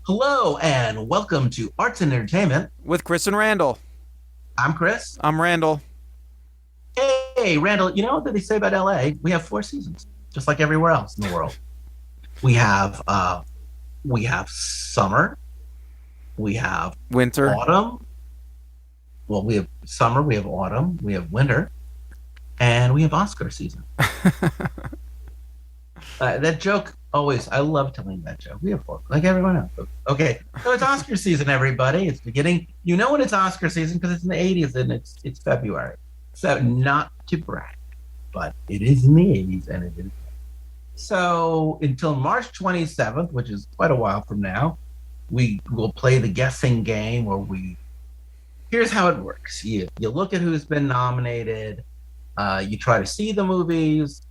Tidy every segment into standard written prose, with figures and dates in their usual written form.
Hello and welcome to Arts and Entertainment. With Chris and Randall. I'm Chris. I'm Randall. Hey, Randall, you know what they say about LA? We have 4 seasons, just like everywhere else in the world. We have summer, we have Winter. autumn. Well, we have summer, we have autumn, we have winter, and we have Oscar season. That joke always, I love telling that joke. We have four, like everyone else. Okay, so it's Oscar season, everybody. It's beginning. You know when it's Oscar season because it's in the 80s and it's February. So not to brag, but it is in the 80s and it is. So until March 27th, which is quite a while from now, we will play the guessing game where here's how it works. You look at who's been nominated. You try to see the movies.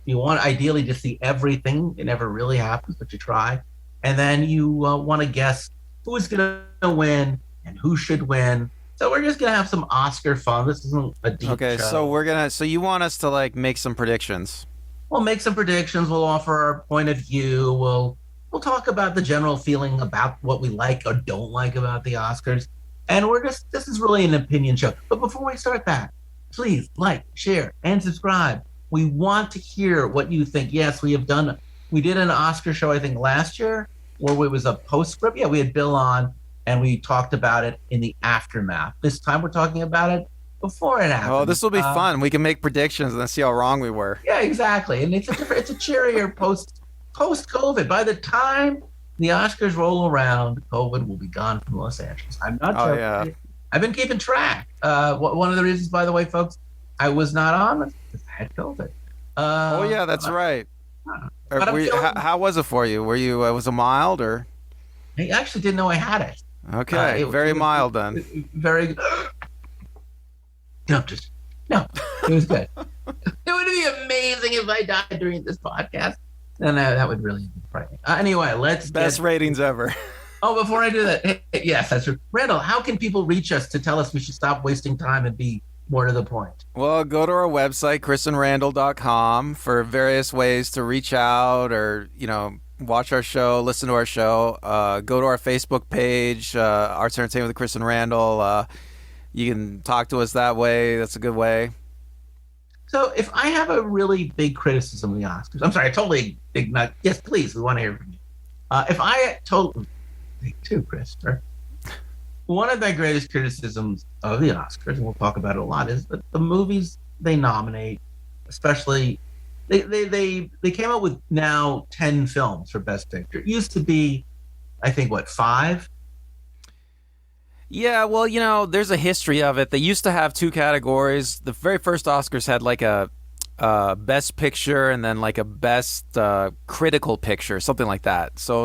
You want ideally to see everything. It never really happens, but you try. And then you want to guess who's going to win and who should win. So we're just going to have some Oscar fun. This isn't a deep Okay, show. so you want us to like make some predictions. We'll make some predictions. We'll offer our point of view. We'll talk about the general feeling about what we like or don't like about the Oscars. And this is really an opinion show. But before we start that, please like, share, and subscribe. We want to hear what you think. Yes, we did an Oscar show, I think, last year, where it was a postscript. Yeah, we had Bill on, and we talked about it in the aftermath. This time we're talking about it before it happened. Oh, this will be fun. We can make predictions and then see how wrong we were. Yeah, exactly. And it's a cheerier post-COVID. By the time the Oscars roll around, COVID will be gone from Los Angeles. I'm not joking. Yeah. I've been keeping track. One of the reasons, by the way, folks, I was not on because I had COVID. Yeah, that's right. But how was it for you? Were you was it mild or? I actually didn't know I had it. Okay, very mild then. Very. No, it was good. It would be amazing if I died during this podcast. And that would really be frightening. Anyway, Best ratings ever. Oh, before I do that, yes, that's true. Randall, how can people reach us to tell us we should stop wasting time and be more to the point? Well, go to our website, chrisandrandall.com, for various ways to reach out or, watch our show, listen to our show. Go to our Facebook page, Arts Entertainment with Chris and Randall. You can talk to us that way. That's a good way. So if I have a really big criticism of the Oscars, I'm sorry, I totally ignore. Yes, please, we want to hear from you. If I told too, Christopher, one of my greatest criticisms of the Oscars, and we'll talk about it a lot, is that the movies they nominate, especially they came out with now 10 films for Best Picture. It used to be, I think, 5? Yeah, well, there's a history of it. They used to have 2 categories. The very first Oscars had like a Best Picture and then like a Best Critical Picture, something like that. So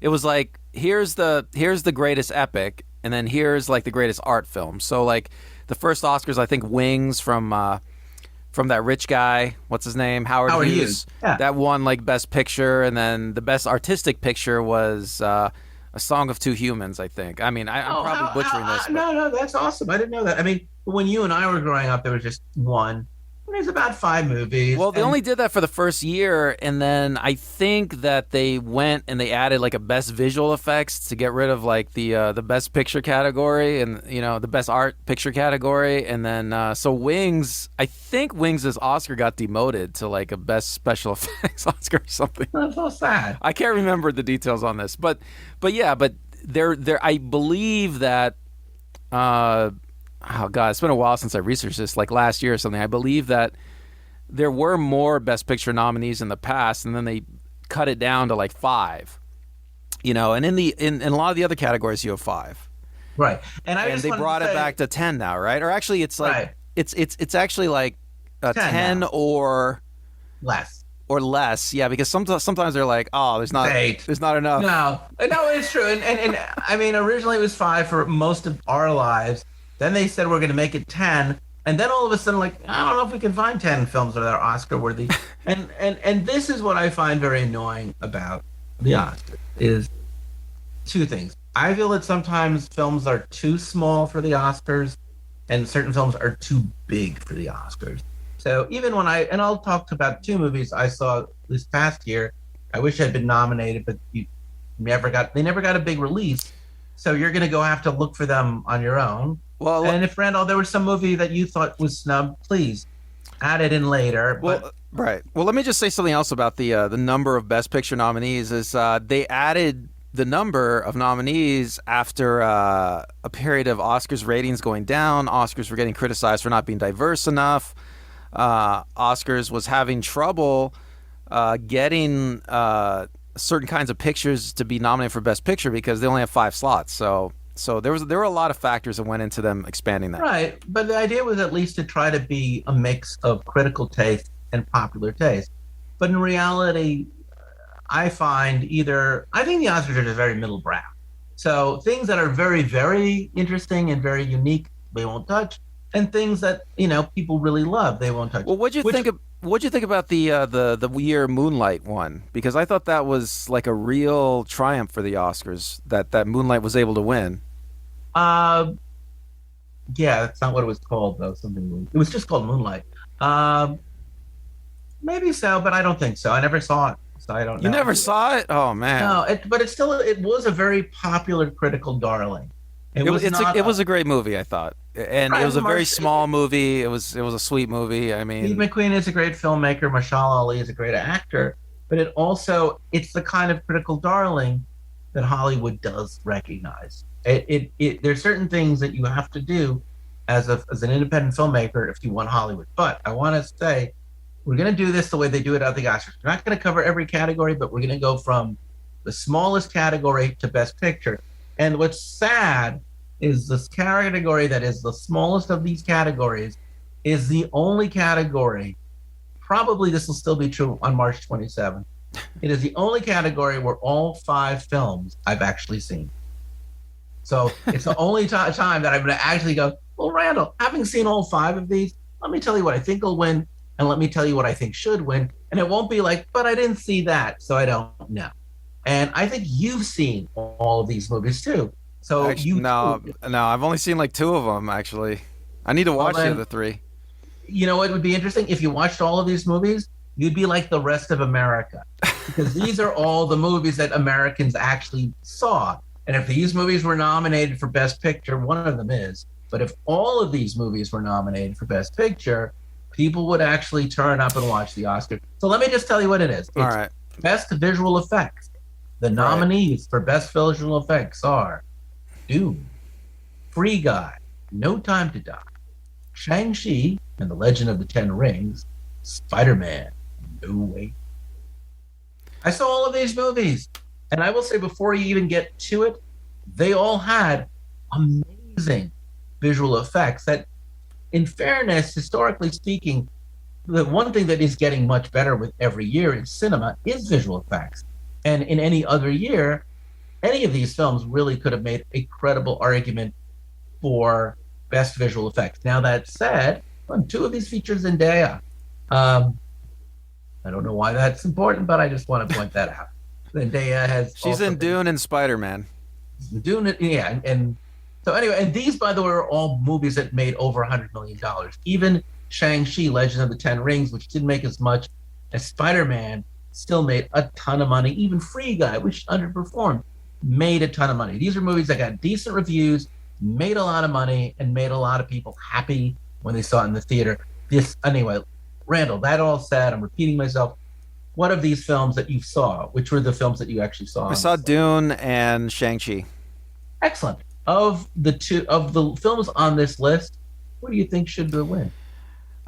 it was like here's the greatest epic, and then here's like the greatest art film. So like the first Oscars, I think Wings from that rich guy, what's his name, Howard Hughes. Yeah. That won like Best Picture, and then the Best Artistic Picture was A Song of Two Humans, I think. I mean, I'm probably butchering this. But... No, that's awesome. I didn't know that. I mean, when you and I were growing up, there was just one. There's about 5 movies. Well, they only did that for the first year, and then I think that they went and they added like a Best Visual Effects to get rid of like the Best Picture category and the Best Art Picture category, and then so Wings, I think Wings' Oscar got demoted to like a Best Special Effects Oscar or something. That's so sad. I can't remember the details on this, but there I believe that. Oh God, it's been a while since I researched this, like last year or something. I believe that there were more Best Picture nominees in the past, and then they cut it down to like 5. And in a lot of the other categories you have 5. Right. And they brought it back to 10 now, right? Or actually it's like right. it's actually like 10 or less. Or less, yeah, because sometimes they're like, oh, there's not 8. There's not enough. No, it's true. And I mean, originally it was 5 for most of our lives. Then they said we're going to make it 10, and then all of a sudden, like, I don't know if we can find 10 films that are Oscar worthy. and this is what I find very annoying about the Oscars is 2 things. I feel that sometimes films are too small for the Oscars, and certain films are too big for the Oscars. So even when I'll talk about 2 movies I saw this past year. I wish I'd been nominated, but they never got a big release. So you're going to have to look for them on your own. Well, and if Randall, there was some movie that you thought was snubbed, please add it in later. Well, right. Well, let me just say something else about the number of Best Picture nominees. Is they added the number of nominees after a period of Oscars ratings going down. Oscars were getting criticized for not being diverse enough. Oscars was having trouble getting certain kinds of pictures to be nominated for Best Picture because they only have 5 slots. So there were a lot of factors that went into them expanding that. Right, but the idea was at least to try to be a mix of critical taste and popular taste. But in reality, I think the Oscars are just very middle ground. So things that are very, very interesting and very unique, they won't touch, and things that people really love, they won't touch. Well, what'd you think about the year Moonlight won? Because I thought that was like a real triumph for the Oscars that Moonlight was able to win. Yeah, that's not what it was called though. It was just called Moonlight. Maybe so, but I don't think so. I never saw it, so I don't know. You never saw it? Oh man. No, but it was a very popular critical darling. It was a great movie, I thought, and it was a very small movie. It was a sweet movie. I mean, Steve McQueen is a great filmmaker. Mahershala Ali is a great actor, but it's the kind of critical darling that Hollywood does recognize. There's certain things that you have to do as an independent filmmaker if you want Hollywood. But I want to say, we're going to do this the way they do it at the Oscars. We're not going to cover every category, but we're going to go from the smallest category to Best Picture. And what's sad is this category that is the smallest of these categories is the only category, probably this will still be true on March 27th, it is the only category where all 5 films I've actually seen. So it's the only time that I'm going to actually go, well, Randall, having seen all 5 of these, let me tell you what I think will win, and let me tell you what I think should win. And it won't be like, but I didn't see that, so I don't know. And I think you've seen all of these movies too. So no, I've only seen like 2 of them actually. I need to watch the other 3. You know what would be interesting? If you watched all of these movies, you'd be like the rest of America, because these are all the movies that Americans actually saw. And if these movies were nominated for Best Picture, one of them is, but if all of these movies were nominated for Best Picture, people would actually turn up and watch the Oscars. So let me just tell you what it is. It's all right. Best Visual Effects. The nominees for Best Visual Effects are Dune, Free Guy, No Time to Die, Shang-Chi and the Legend of the Ten Rings, Spider-Man, No Way. I saw all of these movies, and I will say before you even get to it, they all had amazing visual effects that, in fairness, historically speaking, the one thing that is getting much better with every year in cinema is visual effects. And in any other year, any of these films really could have made a credible argument for best visual effects. Now, that said, 2 of these feature Zendaya. I don't know why that's important, but I just want to point that out. Zendaya she's in Dune and Spider-Man. Dune, yeah. And so anyway, and these, by the way, are all movies that made over $100 million. Even Shang-Chi, Legend of the Ten Rings, which didn't make as much as Spider-Man, still made a ton of money. Even Free Guy, which underperformed, made a ton of money. These are movies that got decent reviews, made a lot of money, and made a lot of people happy when they saw it in the theater. Anyway, Randall, that all said, I'm repeating myself. What of these films that you saw? Which were the films that you actually saw? I saw Dune and Shang-Chi. Excellent. Of the films on this list, what do you think should win?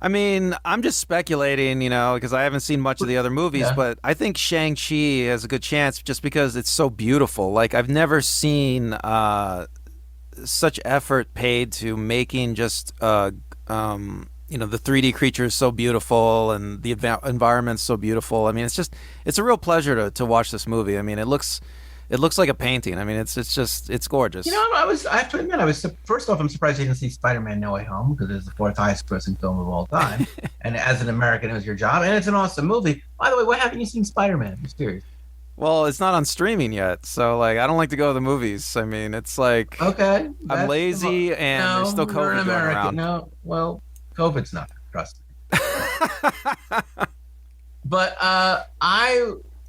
I mean, I'm just speculating, because I haven't seen much of the other movies, but I think Shang-Chi has a good chance just because it's so beautiful. Like, I've never seen such effort paid to making just, the 3D creatures so beautiful and the environment's so beautiful. I mean, it's a real pleasure to watch this movie. I mean, it looks like a painting. I mean, it's gorgeous. I have to admit, first off, I'm surprised you didn't see Spider-Man No Way Home, because it's the 4th highest grossing film of all time. And as an American, it was your job. And it's an awesome movie. By the way, why haven't you seen Spider-Man? I'm serious. Well, it's not on streaming yet. So, I don't like to go to the movies. I mean, it's like, okay, I'm lazy and there's still COVID going around. No, well, COVID's not, trust me. But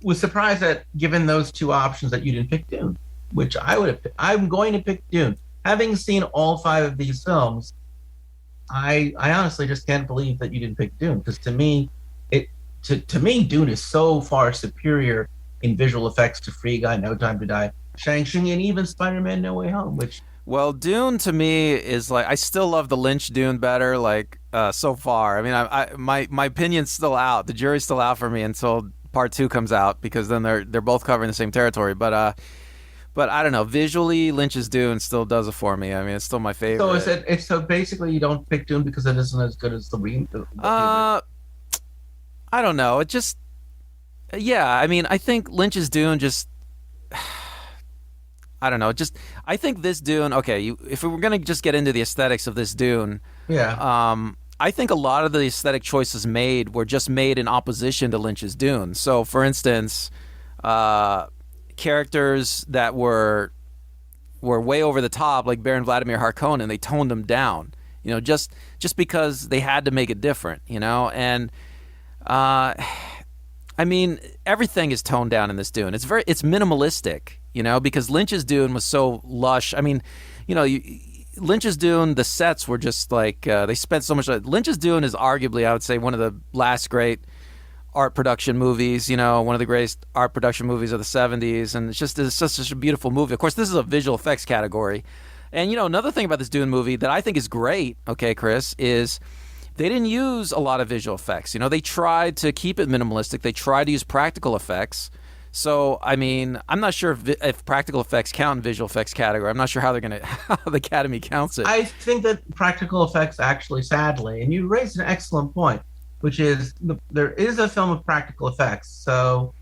was surprised that given those two options that you didn't pick Dune, which I would have. I'm going to pick Dune. Having seen all five of these films, I honestly just can't believe that you didn't pick Dune because it to me Dune is so far superior in visual effects to Free Guy, No Time to Die, Shang-Chi, and even Spider-Man: No Way Home. Which Well, Dune to me is like I still love the Lynch Dune better. Like so far, I mean, my opinion's still out. The jury's still out for me until part two comes out because then they're both covering the same territory. But I don't know. Visually, Lynch's Dune still does it for me. I mean, it's still my favorite. so it's so basically you don't pick Dune because it isn't as good as the I don't know. It just yeah. I mean, I think Lynch's Dune just. I don't know. Just I think this Dune. Okay, if we were gonna just get into the aesthetics of this Dune, yeah. I think a lot of the aesthetic choices made were just made in opposition to Lynch's Dune. So, for instance, characters that were way over the top, like Baron Vladimir Harkonnen, they toned them down. You know, just because they had to make it different. You know, and I mean, everything is toned down in this Dune. It's minimalistic. You know, because Lynch's Dune was so lush. I mean, you know, Lynch's Dune, the sets were just like they spent so much. Lynch's Dune is arguably, I would say, one of the last great art production movies. You know, one of the greatest art production movies of the '70s, and it's such a beautiful movie. Of course, this is a visual effects category, and you know, another thing about this Dune movie that I think is great. Okay, Chris, is they didn't use a lot of visual effects. You know, they tried to keep it minimalistic. They tried to use practical effects. So, I mean, I'm not sure if practical effects count in visual effects category. I'm not sure how how the Academy counts it. I think that practical effects actually, sadly, and you raised an excellent point, which is there is a film of practical effects. So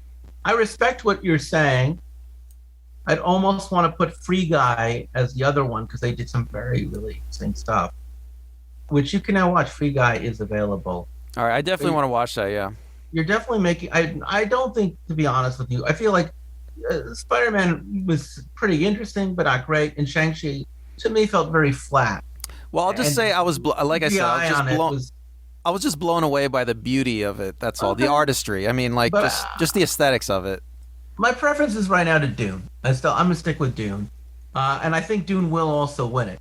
I respect what you're saying. I'd almost want to put Free Guy as the other one because they did some very, really interesting stuff, which you can now watch. Free Guy is available. All right, I definitely want to watch that, yeah. You're definitely making. I don't think, to be honest with you, I feel like Spider-Man was pretty interesting, but not great. And Shang-Chi, to me, felt very flat. Well, I'll just say I was like I said, I was just blown away by the beauty of it. That's all, the artistry. I mean, like just the aesthetics of it. My preference is right now to Dune. I'm gonna stick with Dune, and I think Dune will also win it.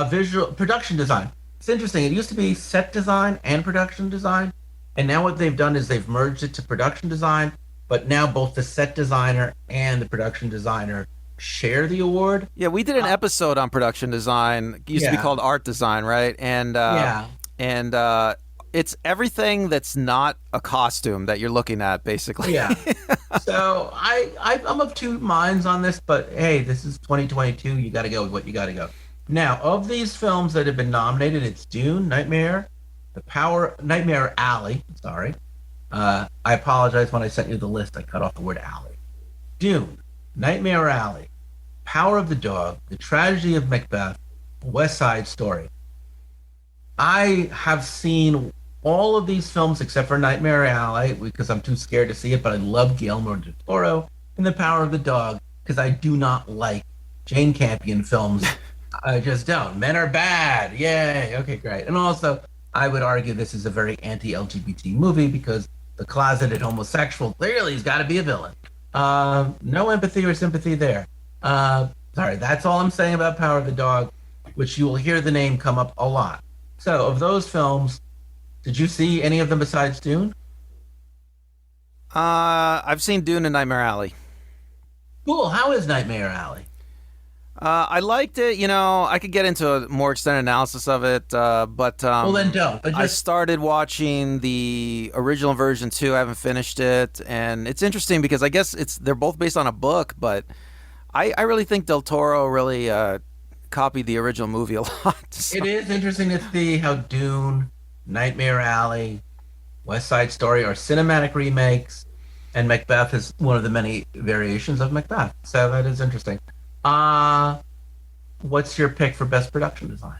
Visual production design. It's interesting. It used to be set design and production design. And now what they've done is they've merged it to production design, but now both the set designer and the production designer share the award. Yeah, we did an episode on production design. It used to be called art design, right? And it's everything that's not a costume that you're looking at, basically. Yeah. So I'm of two minds on this, but hey, this is 2022. You got to go with what you got to go. Now, of these films that have been nominated, it's Dune, Nightmare Alley. Sorry. I apologize when I sent you the list. I cut off the word alley. Dune, Nightmare Alley, Power of the Dog, The Tragedy of Macbeth, West Side Story. I have seen all of these films except for Nightmare Alley because I'm too scared to see it, but I love Guillermo del Toro and The Power of the Dog because I do not like Jane Campion films. I just don't. Men are bad. Yay. Okay, great. And also, I would argue this is a very anti-LGBT movie because the closeted homosexual clearly has got to be a villain. No empathy or sympathy there. Sorry, that's all I'm saying about Power of the Dog, which you will hear the name come up a lot. So, of those films, did you see any of them besides Dune? I've seen Dune and Nightmare Alley. Cool. How is Nightmare Alley? I liked it. You know, I could get into a more extended analysis of it, but well, then don't. But I started watching the original version too. I haven't finished it, and it's interesting because I guess they're both based on a book, but I really think Del Toro really copied the original movie a lot. So. It is interesting to see how Dune, Nightmare Alley, West Side Story are cinematic remakes, and Macbeth is one of the many variations of Macbeth. So that is interesting. What's your pick for best production design?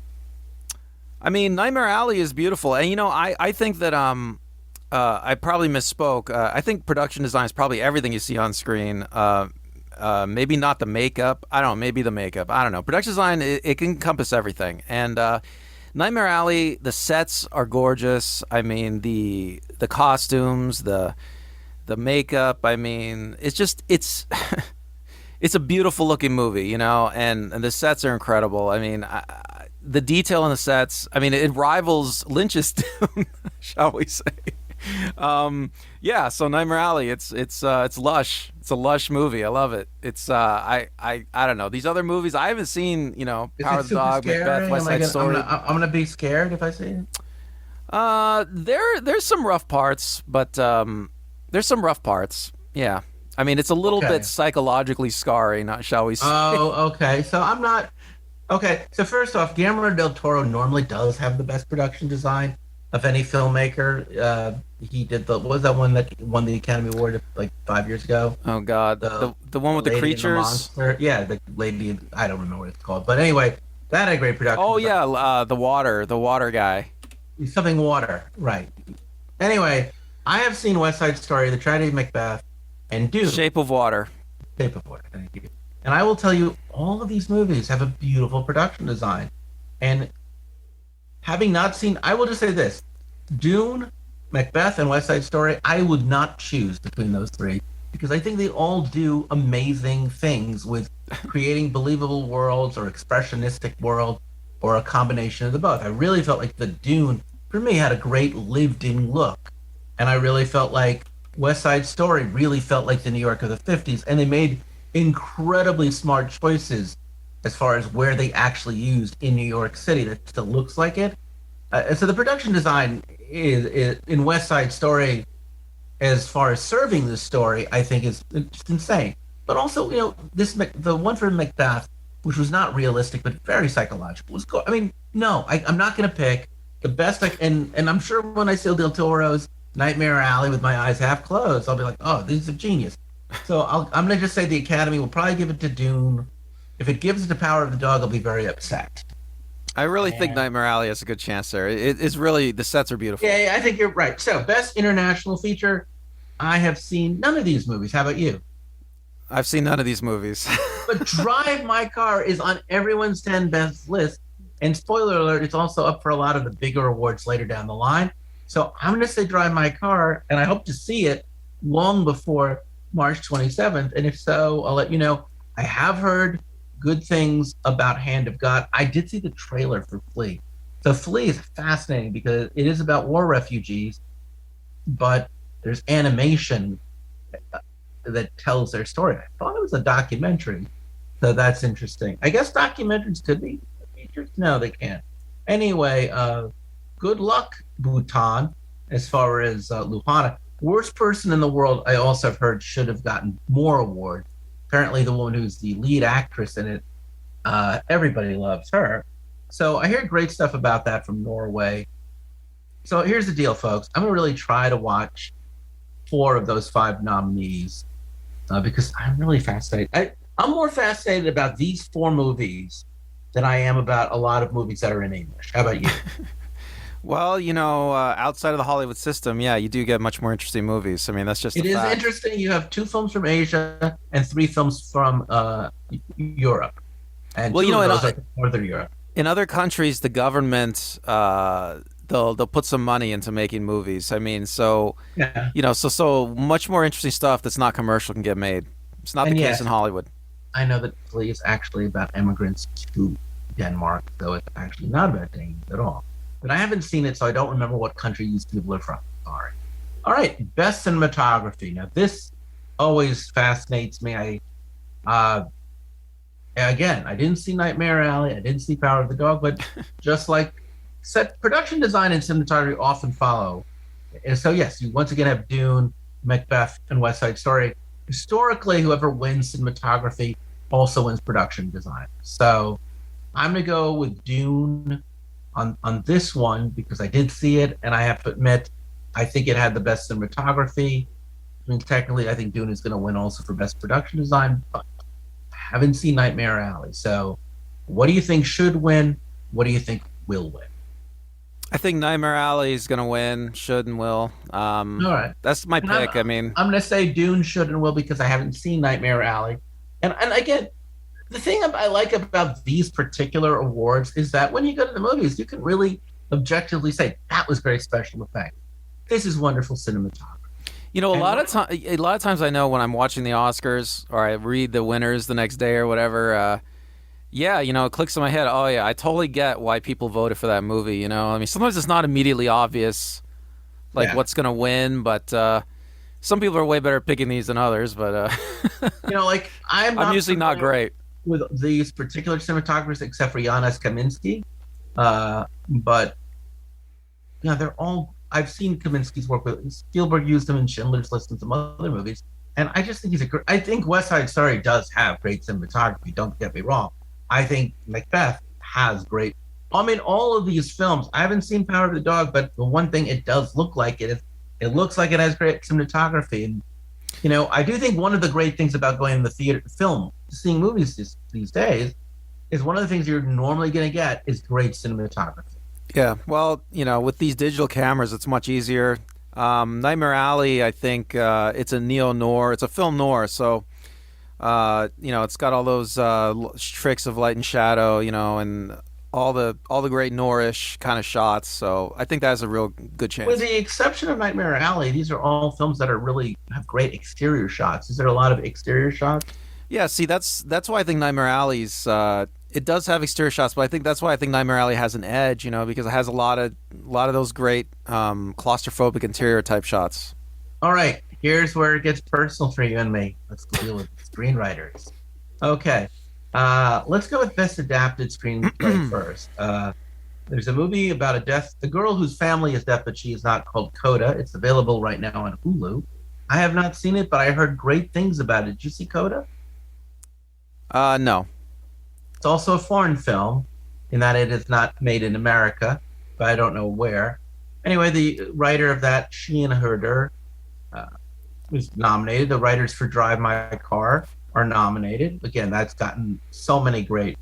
I mean, Nightmare Alley is beautiful, and you know, I think that I probably misspoke. I think production design is probably everything you see on screen. Maybe not the makeup. I don't know. Maybe the makeup. I don't know. Production design it can encompass everything, and Nightmare Alley, the sets are gorgeous. I mean, the costumes, the makeup. I mean, it's it's a beautiful looking movie, you know, and the sets are incredible. I mean, the detail in the sets. I mean, it rivals Lynch's Dune, shall we say? Yeah. So Nightmare Alley, it's lush. It's a lush movie. I love it. It's I don't know these other movies. I haven't seen. You know, Is Power it of the super Dog, scary? Macbeth, West Side Story. I'm gonna be scared if I see it. There's some rough parts, but there's some rough parts. Yeah. I mean, it's a little bit psychologically scarring, shall we say? Oh, okay. So I'm not. Okay. So first off, Guillermo del Toro normally does have the best production design of any filmmaker. He did what was that one that won the Academy Award like 5 years ago? Oh God, the one with the creatures. Yeah, the lady. I don't remember what it's called, but anyway, that had a great production. Oh yeah, the water guy. Something water, right? Anyway, I have seen West Side Story, The Tragedy of Macbeth, and Dune. Shape of Water. Shape of Water. Thank you. And I will tell you, all of these movies have a beautiful production design. And having not seen, I will just say this: Dune, Macbeth, and West Side Story. I would not choose between those three because I think they all do amazing things with creating believable worlds or expressionistic world or a combination of the both. I really felt like the Dune, for me, had a great lived-in look. And I really felt like West Side Story really felt like the New York of the 50s. And they made incredibly smart choices as far as where they actually used in New York City that still looks like it. And so the production design is in West Side Story, as far as serving the story, I think is just insane. But also, you know, the one for Macbeth, which was not realistic but very psychological, was cool. I mean, no, I'm not going to pick the best. And I'm sure when I see Del Toro's Nightmare Alley with my eyes half closed, I'll be like, oh, this is a genius. So I'm going to just say the Academy will probably give it to Dune. If it gives it to Power of the Dog, I'll be very upset. I really think Nightmare Alley has a good chance there. It's really, the sets are beautiful. Yeah, I think you're right. So, best international feature, I have seen none of these movies. How about you? I've seen none of these movies. But Drive My Car is on everyone's 10 best list. And spoiler alert, it's also up for a lot of the bigger awards later down the line. So I'm going to say Drive My Car, and I hope to see it long before March 27th. And if so, I'll let you know. I have heard good things about Hand of God. I did see the trailer for Flea. So Flea is fascinating because it is about war refugees, but there's animation that tells their story. I thought it was a documentary, so that's interesting. I guess documentaries could be features. No, they can't. Anyway, good luck, Bhutan, as far as Luhana. Worst person in the world, I also have heard, should have gotten more awards. Apparently the woman who's the lead actress in it, everybody loves her. So I hear great stuff about that from Norway. So here's the deal, folks. I'm going to really try to watch 4 of those 5 nominees because I'm really fascinated. I'm more fascinated about these 4 movies than I am about a lot of movies that are in English. How about you? Well, you know, outside of the Hollywood system, yeah, you do get much more interesting movies. I mean, that's just it is fact. Interesting. You have 2 films from Asia and 3 films from Europe. And well, you know, Northern Europe. In other countries, the government they'll put some money into making movies. I mean, so yeah. You know, so much more interesting stuff that's not commercial can get made. It's not the case in Hollywood. I know that Flea is actually about immigrants to Denmark, though it's actually not about Danes at all. But I haven't seen it, so I don't remember what country these people are from. Sorry. All right, best cinematography. Now, this always fascinates me. Again, I didn't see Nightmare Alley. I didn't see Power of the Dog, but just like production design and cinematography often follow. And so, yes, you once again have Dune, Macbeth, and West Side Story. Historically, whoever wins cinematography also wins production design. So I'm going to go with Dune on this one because I did see it, and I have to admit, I think it had the best cinematography. I mean, technically, I think Dune is going to win also for best production design, but I haven't seen Nightmare Alley. So what do you think should win? What do you think will win? I think Nightmare Alley is going to win, should and will. All right. That's my pick. I'm going to say Dune should and will because I haven't seen Nightmare Alley. And again, the thing I like about these particular awards is that when you go to the movies, you can really objectively say, that was very special effect. This is wonderful cinematography. A And lot of times I know when I'm watching the Oscars or I read the winners the next day or whatever. Yeah, it clicks in my head. Oh yeah, I totally get why people voted for that movie. I mean, sometimes it's not immediately obvious, like yeah, what's gonna win, but some people are way better at picking these than others. But like I'm I'm not usually not familiar great. with these particular cinematographers except for Janusz Kaminski. But they're all. I've seen Kaminski's work with Spielberg used him in Schindler's List and some other movies, and I just think he's a great. I think West Side Story does have great cinematography. Don't get me wrong. I think Macbeth has great. I mean, all of these films. I haven't seen Power of the Dog, but the one thing it does look like it looks like it has great cinematography. And I do think one of the great things about going to the theater, film, seeing movies these days, is one of the things you're normally going to get is great cinematography. Yeah, well, with these digital cameras, it's much easier. Nightmare Alley, I think it's a neo noir. It's a film noir, so it's got all those tricks of light and shadow, and all the great noirish kind of shots. So I think that has a real good chance. With the exception of Nightmare Alley, these are all films that are really have great exterior shots. Is there a lot of exterior shots? Yeah, see, that's why I think Nightmare Alley's it does have exterior shots, but I think that's why I think Nightmare Alley has an edge, because it has a lot of those great claustrophobic interior type shots. All right, here's where it gets personal for you and me. Let's deal with screenwriters. Okay, let's go with best adapted screenplay first. There's a movie about the girl whose family is deaf, but she is not, called CODA. It's available right now on Hulu. I have not seen it, but I heard great things about it. Did you see CODA? No. It's also a foreign film in that it is not made in America, but I don't know where. Anyway, the writer of that, Sheehan Herder, was nominated. The writers for Drive My Car are nominated. Again, that's gotten so many great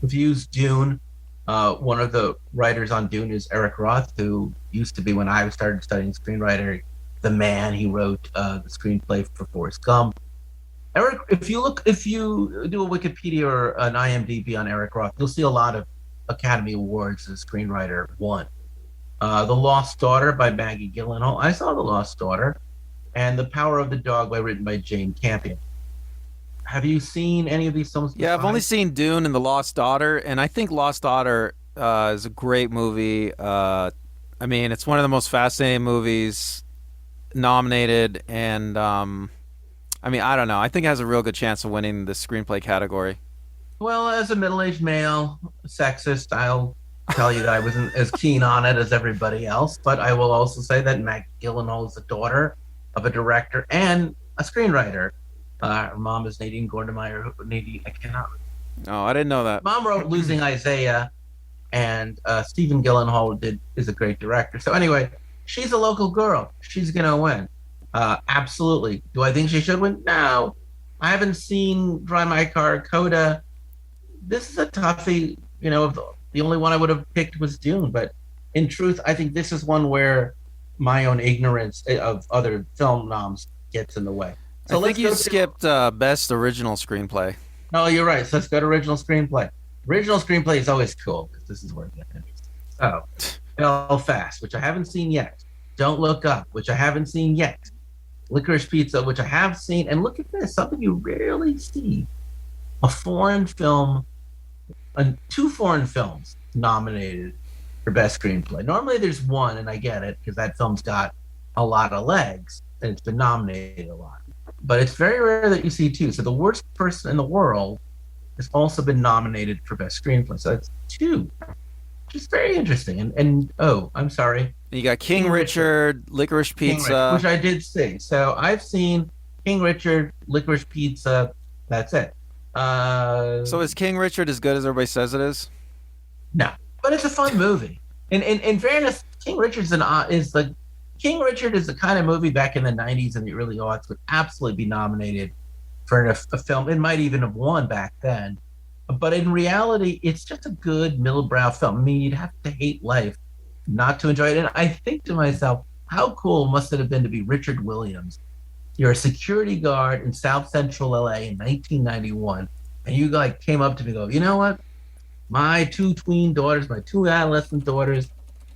reviews. Dune, one of the writers on Dune is Eric Roth, who used to be, when I started studying screenwriter, the man. He wrote the screenplay for Forrest Gump. Eric, if you do a Wikipedia or an IMDb on Eric Roth, you'll see a lot of Academy Awards as screenwriter won. The Lost Daughter by Maggie Gyllenhaal. I saw The Lost Daughter, and The Power of the Dog written by Jane Campion. Have you seen any of these films? Yeah, I've only seen Dune and The Lost Daughter, and I think Lost Daughter is a great movie. I mean, it's one of the most fascinating movies nominated, and I mean, I don't know. I think it has a real good chance of winning the screenplay category. Well, as a middle-aged male, sexist, I'll tell you that I wasn't as keen on it as everybody else, but I will also say that Maggie Gyllenhaal is the daughter of a director and a screenwriter. Her mom is Nadine Gordemeyer. I cannot. Oh, I didn't know that. Mom wrote Losing Isaiah, and Stephen Gyllenhaal is a great director. So anyway, she's a local girl. She's going to win. Absolutely. Do I think she should win? No. I haven't seen Drive My Car, CODA. This is a toughie. The only one I would have picked was Dune. But in truth, I think this is one where my own ignorance of other film noms gets in the way. So I think you skipped best original screenplay. No, you're right. So let's go to original screenplay. Original screenplay is always cool because this is where it gets interesting. So, Belfast, which I haven't seen yet. Don't Look Up, which I haven't seen yet. Licorice Pizza, which I have seen. And look at this, something you rarely see. A foreign film, two foreign films nominated for best screenplay. Normally there's one, and I get it, because that film's got a lot of legs, and it's been nominated a lot. But it's very rare that you see two. So the worst person in the world has also been nominated for best screenplay. So that's two. Which is very interesting. And I'm sorry. You got King Richard, Licorice Pizza. Which I did see. So I've seen King Richard, Licorice Pizza. That's it. So is King Richard as good as everybody says it is? No. But it's a fun movie. In fairness, King Richard is the kind of movie back in the 90s and the early aughts would absolutely be nominated for a film. It might even have won back then. But in reality, it's just a good middle-brow film. I mean, you'd have to hate life not to enjoy it. And I think to myself, how cool must it have been to be Richard Williams? You're a security guard in South Central LA in 1991, and you came up to me and go, you know what? My two tween daughters, my two adolescent daughters,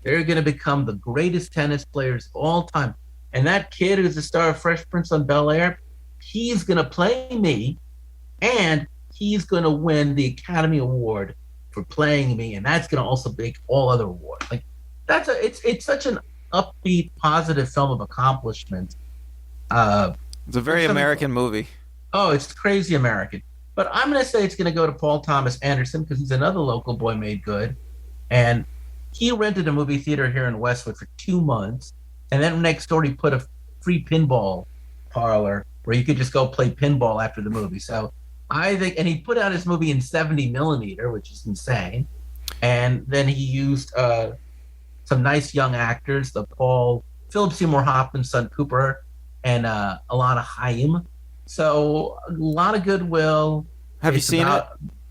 they're going to become the greatest tennis players of all time. And that kid who's the star of Fresh Prince on Bel-Air, he's going to play me, and he's going to win the Academy Award for playing me, and that's going to also make all other awards. Like it's such an upbeat, positive film of accomplishment. It's a very American movie. Oh, it's crazy American. But I'm going to say it's going to go to Paul Thomas Anderson because he's another local boy made good. And he rented a movie theater here in Westwood for 2 months. And then next door, he put a free pinball parlor where you could just go play pinball after the movie. So I think, and he put out his movie in 70 millimeter, which is insane. And then he used some nice young actors, Philip Seymour Hoffman's son Cooper, and Alana Haim. So a lot of goodwill. Have you seen it?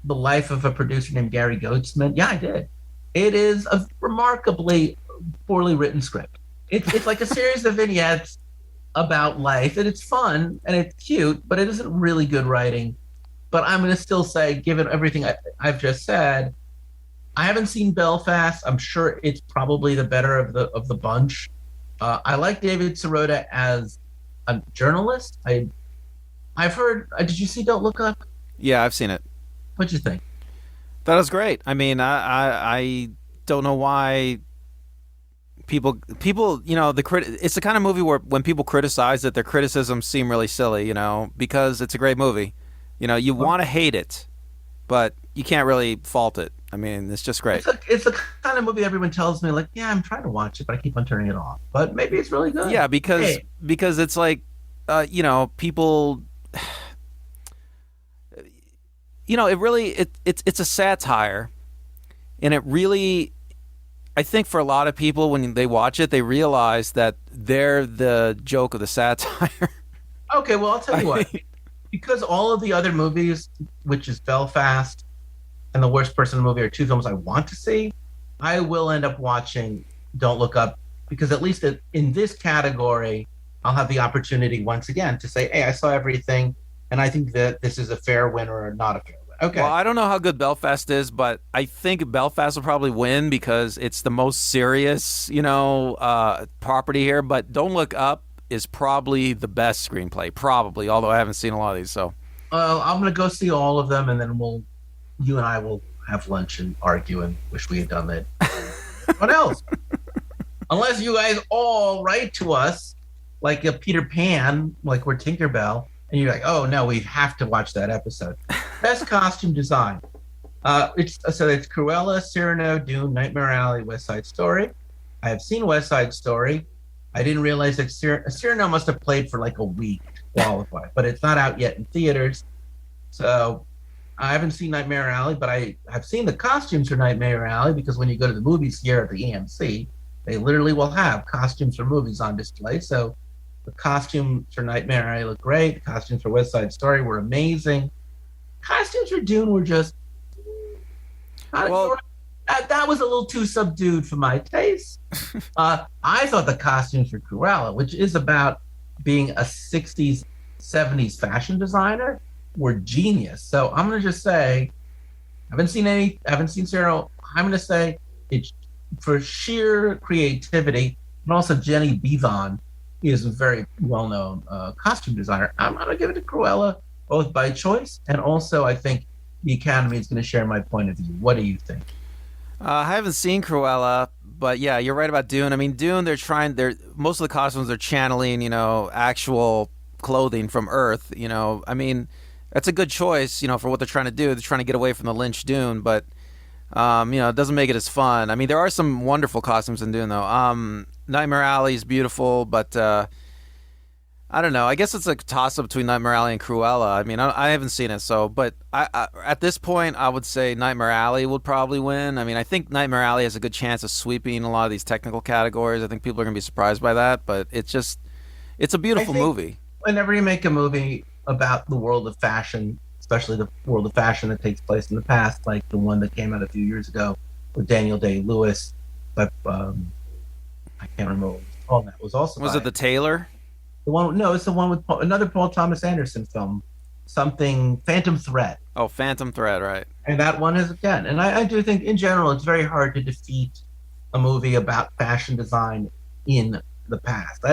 The life of a producer named Gary Goatsman. Yeah, I did. It is a remarkably poorly written script. It's like a series of vignettes about life, and it's fun and it's cute, but it isn't really good writing. But I'm going to still say, given everything I've just said, I haven't seen Belfast. I'm sure it's probably the better of the bunch. I like David Sirota as a journalist. I've heard. Did you see Don't Look Up? Yeah, I've seen it. What'd you think? That was great. I mean, I don't know why people, it's the kind of movie where when people criticize it, their criticisms seem really silly, because it's a great movie. You want to hate it, but you can't really fault it. I mean, it's just great. It's the kind of movie everyone tells me, like, yeah, I'm trying to watch it, but I keep on turning it off. But maybe it's really good. Yeah, because it's like, people, it's a satire, and it really, I think for a lot of people when they watch it, they realize that they're the joke of the satire. Okay, well, I'll tell you what. Because all of the other movies, which is Belfast and The Worst Person in the Movie, are two films I want to see, I will end up watching Don't Look Up, because at least in this category, I'll have the opportunity once again to say, hey, I saw everything, and I think that this is a fair winner or not a fair winner. Okay. Well, I don't know how good Belfast is, but I think Belfast will probably win because it's the most serious, property here. But Don't Look Up is probably the best screenplay, probably, although I haven't seen a lot of these. So I'm going to go see all of them, and then you and I will have lunch and argue and wish we had done that. What else? Unless you guys all write to us like a Peter Pan, like we're Tinkerbell, and you're like, oh, no, we have to watch that episode. Best costume design. It's Cruella, Cyrano, Dune, Nightmare Alley, West Side Story. I have seen West Side Story. I didn't realize that Cyrano must have played for like a week to qualify, but it's not out yet in theaters. So I haven't seen Nightmare Alley, but I have seen the costumes for Nightmare Alley, because when you go to the movies here at the EMC, they literally will have costumes for movies on display. So the costumes for Nightmare Alley look great. The costumes for West Side Story were amazing. Costumes for Dune were just... that was a little too subdued for my taste. I thought the costumes for Cruella, which is about being a 60s, 70s fashion designer, were genius. So I'm going to just say, I haven't seen Sarah. I'm going to say it's for sheer creativity, and also Jenny Bevon is a very well-known costume designer. I'm going to give it to Cruella, both by choice, and also I think the Academy is going to share my point of view. What do you think? I haven't seen Cruella, but yeah, you're right about Dune. I mean, Dune, most of the costumes are channeling, actual clothing from Earth. I mean, that's a good choice, for what they're trying to do. They're trying to get away from the Lynch Dune, but it doesn't make it as fun. I mean, there are some wonderful costumes in Dune, though. Nightmare Alley is beautiful, but I don't know. I guess it's a toss-up between Nightmare Alley and Cruella. I mean, I haven't seen it, but I at this point, I would say Nightmare Alley would probably win. I mean, I think Nightmare Alley has a good chance of sweeping a lot of these technical categories. I think people are going to be surprised by that, but it's a beautiful movie. Whenever you make a movie about the world of fashion, especially the world of fashion that takes place in the past, like the one that came out a few years ago with Daniel Day-Lewis, but I can't remember what it was called. That was also it The Tailor? It's the one with another Paul Thomas Anderson film, something Phantom Thread. Oh, Phantom Thread, right? And that one is again. And I do think in general it's very hard to defeat a movie about fashion design in the past.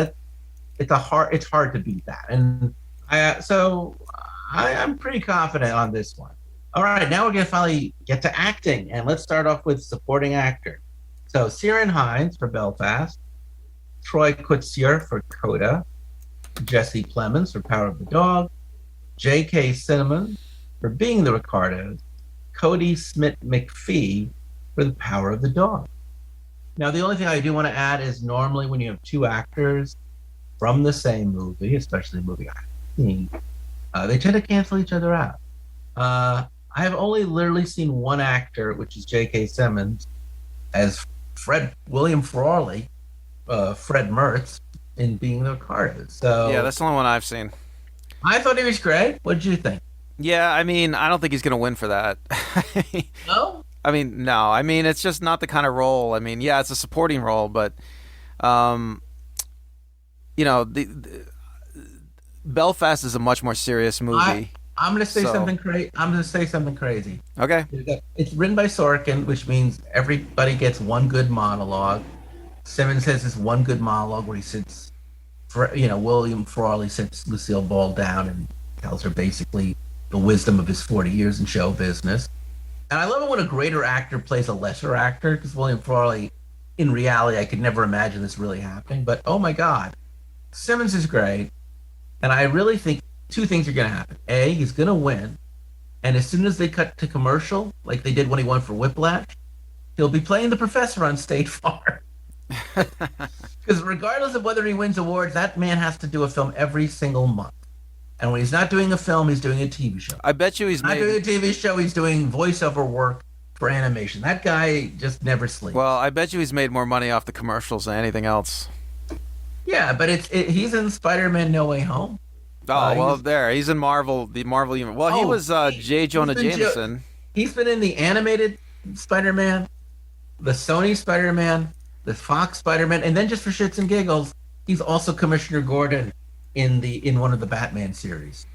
it's hard to beat that. And I'm pretty confident on this one. All right, now we're gonna finally get to acting, and let's start off with supporting actor. So Ciarán Hinds for Belfast, Troy Kotsur for CODA, Jesse Plemons for Power of the Dog, J.K. Cinnamon for Being the Ricardos, Cody Smith McPhee for The Power of the Dog. Now, the only thing I do want to add is normally when you have two actors from the same movie, especially a movie I've seen, they tend to cancel each other out. I have only literally seen one actor, which is J.K. Simmons, as William Frawley, Fred Mertz, in Being the Ricardos. So Yeah, that's the only one I've seen. I thought he was great. What did you think? Yeah, I mean, I don't think he's going to win for that. No? I mean, no. I mean, it's just not the kind of role. I mean, yeah, it's a supporting role, but, the Belfast is a much more serious movie. I'm going to say something crazy. I'm going to say something crazy. Okay. It's written by Sorkin, which means everybody gets one good monologue. Simmons has this one good monologue where he sits, William Frawley sits Lucille Ball down and tells her basically the wisdom of his 40 years in show business. And I love it when a greater actor plays a lesser actor, because William Frawley, in reality, I could never imagine this really happening. But oh my God, Simmons is great. And I really think two things are going to happen. A, he's going to win. And as soon as they cut to commercial, like they did when he won for Whiplash, he'll be playing the professor on State Farm. Because regardless of whether he wins awards, that man has to do a film every single month. And when he's not doing a film, he's doing a TV show. I bet you he's not doing a TV show. He's doing voiceover work for animation. That guy just never sleeps. Well, I bet you he's made more money off the commercials than anything else. Yeah, but he's in Spider-Man: No Way Home. He's in Marvel, the Marvel universe. Well, he was J. Jonah Jameson. He's been in the animated Spider-Man, the Sony Spider-Man, the Fox Spider-Man, and then just for shits and giggles, he's also Commissioner Gordon in one of the Batman series.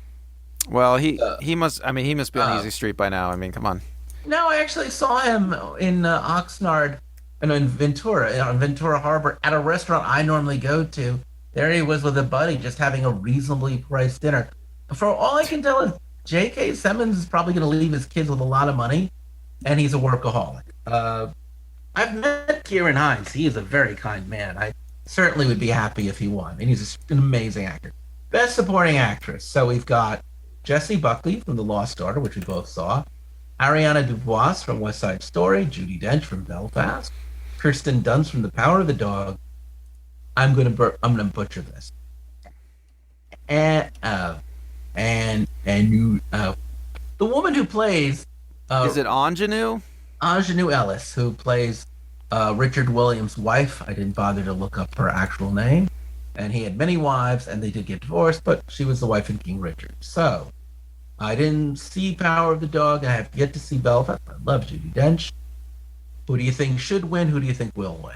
Well, he must be on Easy Street by now. I mean, come on. No, I actually saw him in Oxnard and in Ventura, on Ventura Harbor, at a restaurant I normally go to. There he was with a buddy, just having a reasonably priced dinner. For all I can tell is J.K. Simmons is probably going to leave his kids with a lot of money, and he's a workaholic. I've met Ciarán Hinds. He is a very kind man. I certainly would be happy if he won, and he's an amazing actor. Best Supporting Actress. So we've got Jessie Buckley from The Lost Daughter, which we both saw, Ariana DeBose from West Side Story, Judi Dench from Belfast, Kirsten Dunst from The Power of the Dog. I'm gonna butcher this. And you, the woman who plays is it Ingenue? Ingenue Ellis, who plays Richard Williams' wife. I didn't bother to look up her actual name. And he had many wives, and they did get divorced, but she was the wife of King Richard. So I didn't see Power of the Dog. I have yet to see Belfast. I love Judi Dench. Who do you think should win? Who do you think will win?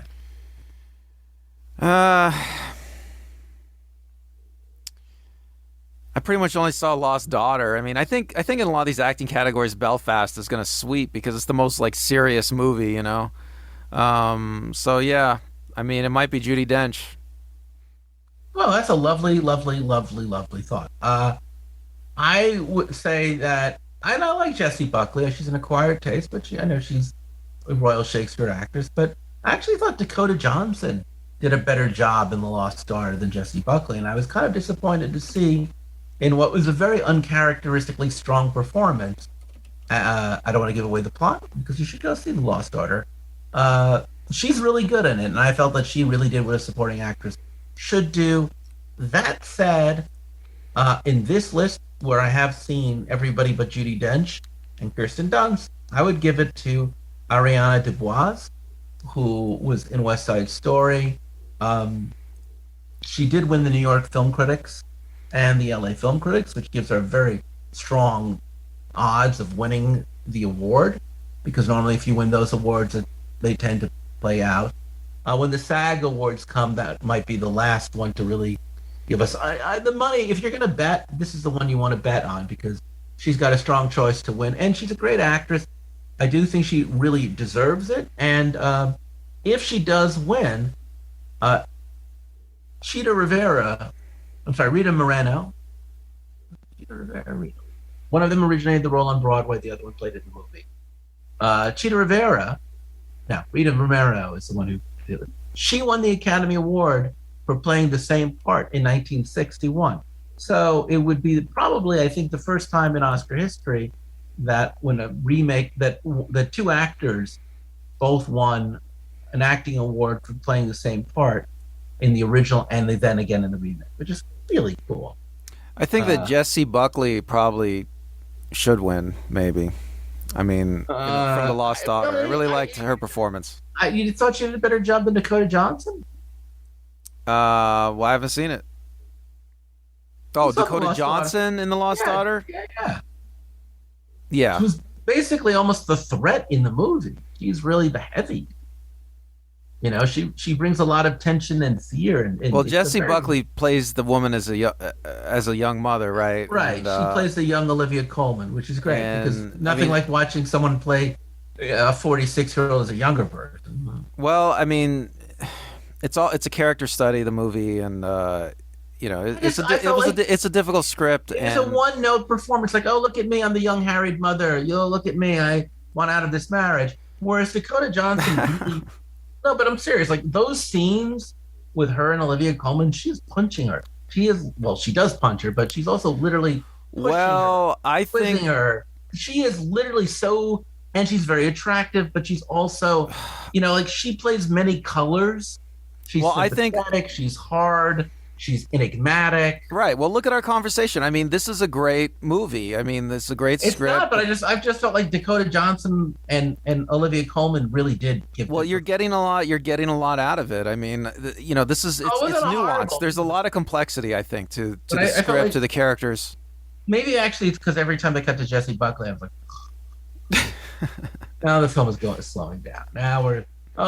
I pretty much only saw Lost Daughter. I mean, I think in a lot of these acting categories, Belfast is going to sweep because it's the most serious movie, you know. So yeah, I mean, it might be Judi Dench. Well, that's a lovely, lovely, lovely, lovely thought. I would say that I don't like Jessie Buckley. She's an acquired taste, but I know she's a Royal Shakespeare actress. But I actually thought Dakota Johnson did a better job in The Lost Daughter than Jessie Buckley, and I was kind of disappointed to see in what was a very uncharacteristically strong performance. I don't want to give away the plot because you should go see The Lost Daughter. She's really good in it, and I felt that she really did what a supporting actress should do. That said, in this list where I have seen everybody but Judi Dench and Kirsten Dunst, I would give it to Ariana DeBose, who was in West Side Story. She did win the New York Film Critics and the LA Film Critics, which gives her very strong odds of winning the award, because normally if you win those awards, they tend to play out. When the SAG Awards come, that might be the last one to really give us the money. If you're going to bet, this is the one you want to bet on, because she's got a strong choice to win, and she's a great actress. I do think she really deserves it, and if she does win, Chita Rivera I'm sorry, Rita Moreno. One of them originated the role on Broadway. The other one played it in the movie. Chita Rivera. No, Rita Romero is the one who did it. She won the Academy Award for playing the same part in 1961. So it would be probably, I think, the first time in Oscar history that when a remake, that the two actors both won an acting award for playing the same part in the original and then again in the remake, which is really cool. I think that Jessie Buckley probably should win, maybe. I mean, from The Lost Daughter. I really liked her performance. You thought she did a better job than Dakota Johnson? Well, I haven't seen it. Oh, Dakota Johnson in The Lost Daughter? Yeah. She was basically almost the threat in the movie. She's really the heavy. You know, she brings a lot of tension and fear. And well, Jessie Buckley plays the woman as a young mother, right? Right. And, she plays the young Olivia Colman, which is great because nothing like watching someone play a 46-year-old as a younger person. Well, I mean, it's a character study, the movie, and you know, it's a difficult script. It's a one-note performance, like, oh, look at me, I'm the young harried mother. You look at me, I want out of this marriage. Whereas Dakota Johnson really. No, but I'm serious. Like those scenes with her and Olivia Colman, she's punching her. She does punch her, but she's also literally pushing her, I think her. She is literally so, and she's very attractive, but she's also, you know, like she plays many colors. She's sympathetic, she's hard, she's enigmatic. Right. Well, look at our conversation. I mean, this is a great movie. I mean, this is a great script. It's not, but I just felt like Dakota Johnson and Olivia Colman really did give. Well, you're getting a lot out of it. I mean, you know, it's nuanced. There's a lot of complexity, I think, to the script, like, to the characters. Maybe actually it's because every time they cut to Jessie Buckley, I was like, now the film is slowing down. Now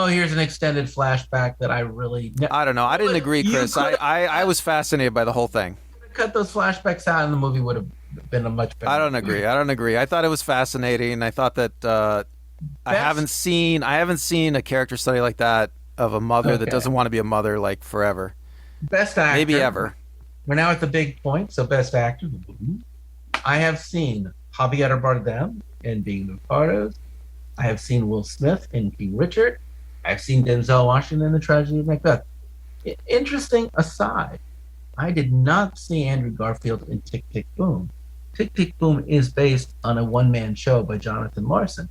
here's an extended flashback that I really. I don't know. I didn't agree, Chris. I was fascinated by the whole thing. Cut those flashbacks out, and the movie would have been a much better. I don't agree. I thought it was fascinating. I thought that I haven't seen a character study like that of a mother that doesn't want to be a mother like forever. Best actor, maybe ever. We're now at the big point. So, best actor. I have seen Javier Bardem in Being the Pardos. I have seen Will Smith in King Richard. I've seen Denzel Washington in The Tragedy of Macbeth. Interesting aside, I did not see Andrew Garfield in Tick, Tick, Boom. Tick, Tick, Boom is based on a one-man show by Jonathan Larson.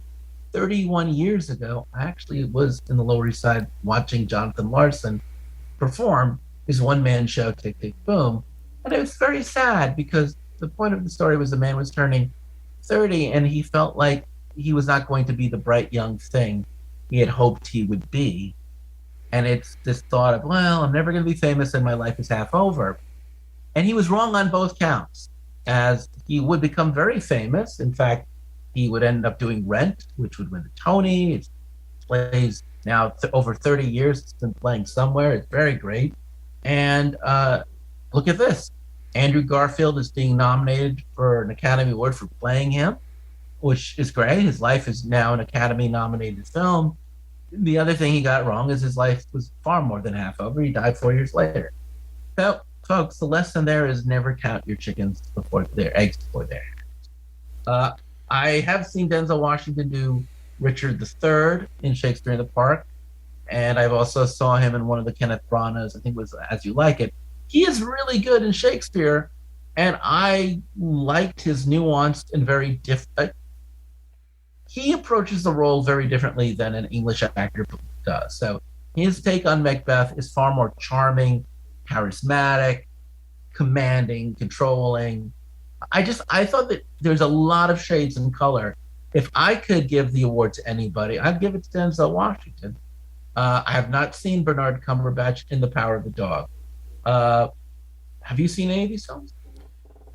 31 years ago, I actually was in the Lower East Side watching Jonathan Larson perform his one-man show, Tick, Tick, Boom. And it was very sad because the point of the story was the man was turning 30 and he felt like he was not going to be the bright young thing he had hoped he would be. And it's this thought of, well, I'm never going to be famous and my life is half over. And he was wrong on both counts, as he would become very famous. In fact, he would end up doing Rent, which would win the Tony. It plays now over 30 years. It's been playing somewhere. It's very great. And look at this. Andrew Garfield is being nominated for an Academy Award for playing him, which is great. His life is now an Academy-nominated film. The other thing he got wrong is his life was far more than half over. He died 4 years later. So, folks, the lesson there is never count your chickens before their eggs before they're hatched. I have seen Denzel Washington do Richard III in Shakespeare in the Park, and I've also saw him in one of the Kenneth Branaghs, I think it was As You Like It. He is really good in Shakespeare, and I liked his nuanced and very different. He approaches the role very differently than an English actor does. So his take on Macbeth is far more charming, charismatic, commanding, controlling. I thought that there's a lot of shades in color. If I could give the award to anybody, I'd give it to Denzel Washington. I have not seen Bernard Cumberbatch in The Power of the Dog. Have you seen any of these films?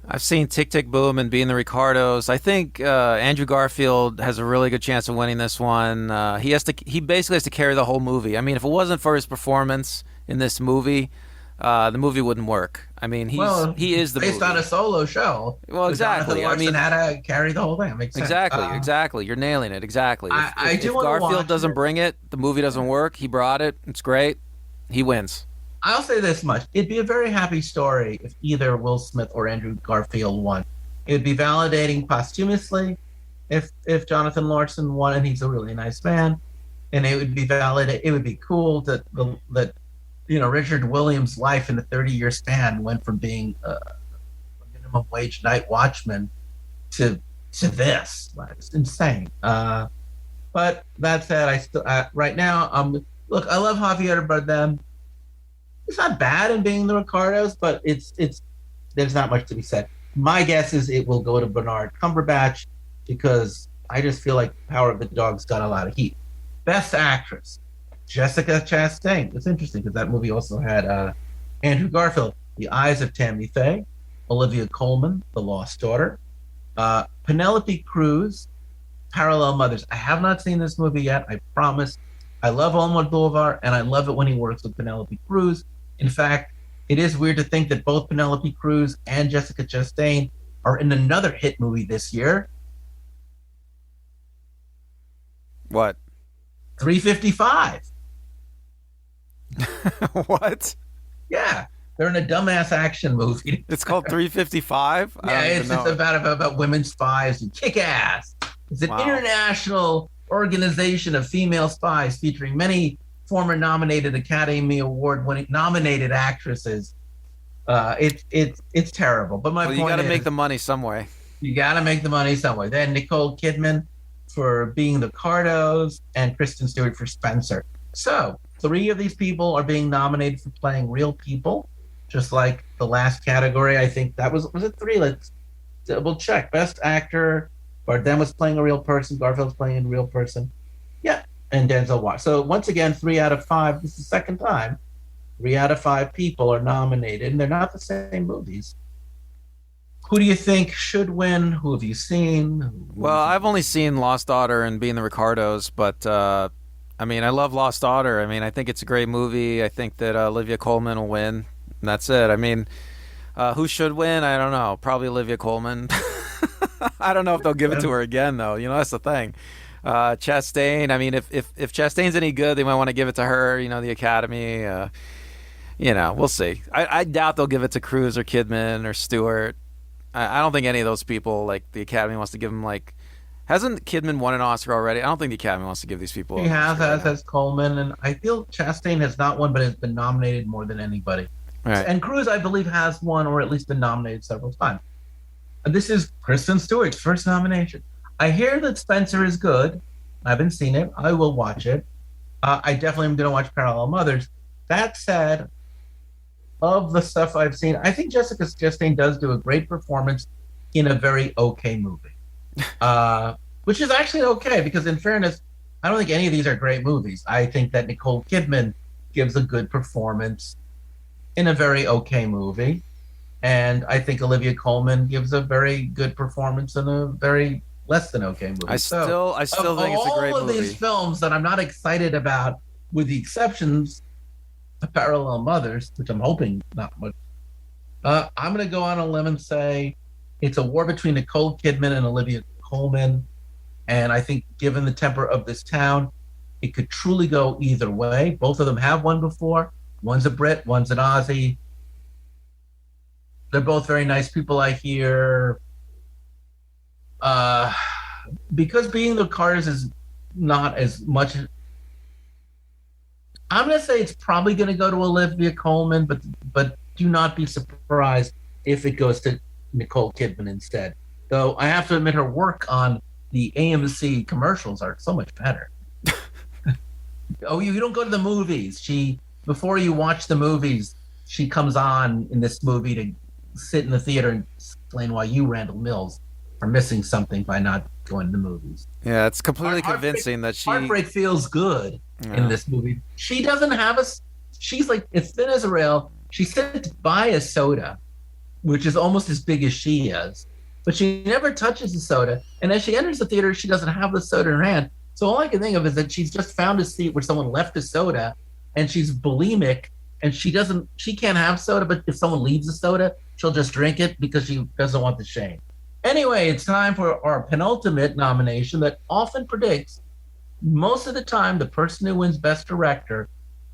I've seen Tick, Tick, Boom and Being the Ricardos. I think Andrew Garfield has a really good chance of winning this one. He basically has to carry the whole movie. I mean, if it wasn't for his performance in this movie, the movie wouldn't work. I mean, he is the based movie. on a solo show. Well, exactly. I mean, had to carry the whole thing. Makes sense. Exactly. You're nailing it. Exactly. If Garfield doesn't bring it, the movie doesn't work. He brought it. It's great. He wins. I'll say this much. It'd be a very happy story if either Will Smith or Andrew Garfield won. It'd be validating posthumously if Jonathan Larson won, and he's a really nice man. And it would be valid. It would be cool that Richard Williams' life in a 30-year span went from being a minimum wage night watchman to this. It's insane. But that said, I still right now look. I love Javier Bardem. It's not bad in being the Ricardos, but it's there's not much to be said. My guess is it will go to Bernard Cumberbatch because I just feel like Power of the Dog's got a lot of heat. Best Actress, Jessica Chastain. It's interesting because that movie also had Andrew Garfield, The Eyes of Tammy Faye, Olivia Coleman, The Lost Daughter, Penelope Cruz, Parallel Mothers. I have not seen this movie yet, I promise. I love Almodovar, and I love it when he works with Penelope Cruz. In fact, it is weird to think that both Penelope Cruz and Jessica Chastain are in another hit movie this year. What? 355. What? Yeah, they're in a dumbass action movie. It's called 355? Yeah, it's just about women spies and kick ass. It's an international organization of female spies featuring many former nominated Academy Award winning nominated actresses. It's terrible. But my point you got to is, make the money some way. You got to make the money some way. Then Nicole Kidman for being the Cardos and Kristen Stewart for Spencer. So 3 of these people are being nominated for playing real people, just like the last category. I think that was it 3? Let's double check. Best Actor. Bardem was playing a real person. Garfield's playing a real person. Yeah, and Denzel Washington. So once again, 3 out of 5. This is the second time 3 out of 5 people are nominated, and they're not the same movies. Who do you think should win? Who have you seen? Well, I've only seen Lost Daughter and Being the Ricardos, but I mean, I love Lost Daughter. I mean, I think it's a great movie. I think that Olivia Colman will win, and that's it. I mean, who should win? I don't know. Probably Olivia Colman. I don't know if they'll give it to her again, though. That's the thing. Chastain. I mean, if Chastain's any good, they might want to give it to her. The Academy. We'll see. I doubt they'll give it to Cruz or Kidman or Stewart. I don't think any of those people, like, the Academy wants to give them, like... Hasn't Kidman won an Oscar already? I don't think the Academy wants to give these people... He has, as has Coleman, and I feel Chastain has not won, but has been nominated more than anybody. Right. And Cruz, I believe, has won, or at least been nominated several times. And this is Kristen Stewart's first nomination. I hear that Spencer is good. I haven't seen it. I will watch it. I definitely am going to watch Parallel Mothers. That said... Of the stuff I've seen, I think Jessica Chastain does do a great performance in a very okay movie, which is actually okay because, in fairness, I don't think any of these are great movies. I think that Nicole Kidman gives a good performance in a very okay movie, and I think Olivia Colman gives a very good performance in a very less than okay movie. I still think it's a great movie. All of these films that I'm not excited about, with the exceptions. Parallel Mothers, which I'm hoping not much. I'm going to go on a limb and say it's a war between Nicole Kidman and Olivia Colman. And I think given the temper of this town, it could truly go either way. Both of them have won before. One's a Brit, one's an Aussie. They're both very nice people, I hear. Because Being the Cars is not as much... I'm going to say it's probably going to go to Olivia Colman, but do not be surprised if it goes to Nicole Kidman instead. Though I have to admit her work on the AMC commercials are so much better. Oh, you don't go to the movies. Before you watch the movies, she comes on in this movie to sit in the theater and explain why you, Randall Mills, are missing something by not going to the movies. Yeah, it's completely convincing that she... Heartbreak feels good in this movie. She doesn't have she's like as thin as a rail. She sits by a soda, which is almost as big as she is, but she never touches the soda. And as she enters the theater, she doesn't have the soda in her hand. So all I can think of is that she's just found a seat where someone left a soda, and she's bulimic, and she can't have soda, but if someone leaves the soda, she'll just drink it because she doesn't want the shame. Anyway, it's time for our penultimate nomination that often predicts most of the time the person who wins Best Director